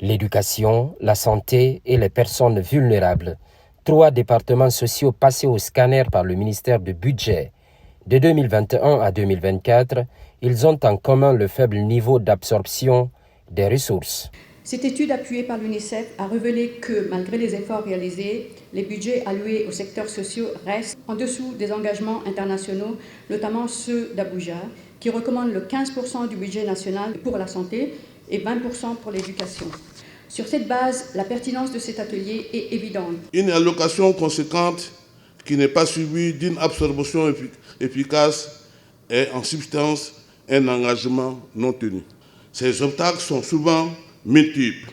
L'éducation, la santé et les personnes vulnérables. 3 départements sociaux passés au scanner par le ministère du Budget. De 2021 à 2024, ils ont en commun le faible niveau d'absorption des ressources. Cette étude appuyée par l'UNICEF a révélé que, malgré les efforts réalisés, les budgets alloués aux secteurs sociaux restent en dessous des engagements internationaux, notamment ceux d'Abuja, qui recommandent le 15% du budget national pour la santé et 20% pour l'éducation. Sur cette base, la pertinence de cet atelier est évidente. Une allocation conséquente qui n'est pas suivie d'une absorption efficace est en substance un engagement non tenu. Ces obstacles sont souvent multiples.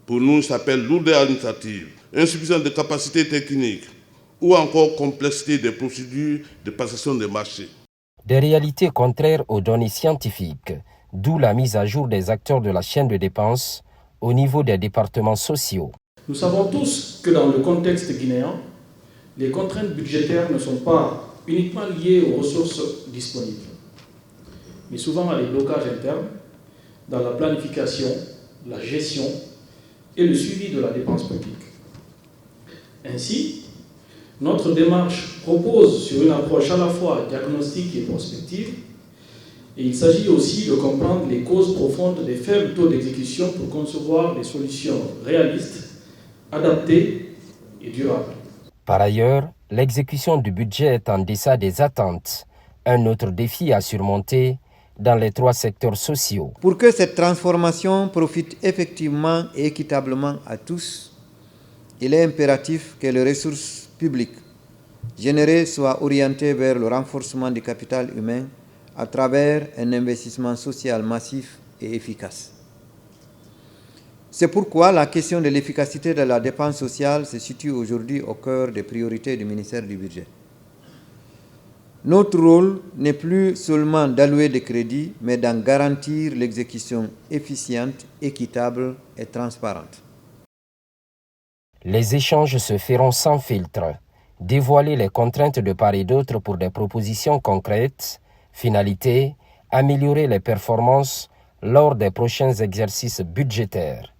Pour nous, ça s'appelle lourdeur administrative, insuffisance de capacités techniques ou encore complexité des procédures de passation des marchés. Des réalités contraires aux données scientifiques, d'où la mise à jour des acteurs de la chaîne de dépenses au niveau des départements sociaux. Nous savons tous que dans le contexte guinéen, les contraintes budgétaires ne sont pas uniquement liées aux ressources disponibles, mais souvent à des blocages internes dans la planification, la gestion et le suivi de la dépense publique. Ainsi, notre démarche propose sur une approche à la fois diagnostique et prospective, et il s'agit aussi de comprendre les causes profondes des faibles taux d'exécution pour concevoir des solutions réalistes, adaptées et durables. Par ailleurs, l'exécution du budget est en deçà des attentes, un autre défi à surmonter dans les 3 secteurs sociaux. Pour que cette transformation profite effectivement et équitablement à tous, il est impératif que les ressources publiques générées soient orientées vers le renforcement du capital humain à travers un investissement social massif et efficace. C'est pourquoi la question de l'efficacité de la dépense sociale se situe aujourd'hui au cœur des priorités du ministère du Budget. Notre rôle n'est plus seulement d'allouer des crédits, mais d'en garantir l'exécution efficiente, équitable et transparente. Les échanges se feront sans filtre. Dévoiler les contraintes de part et d'autre pour des propositions concrètes. Finalité, améliorer les performances lors des prochains exercices budgétaires.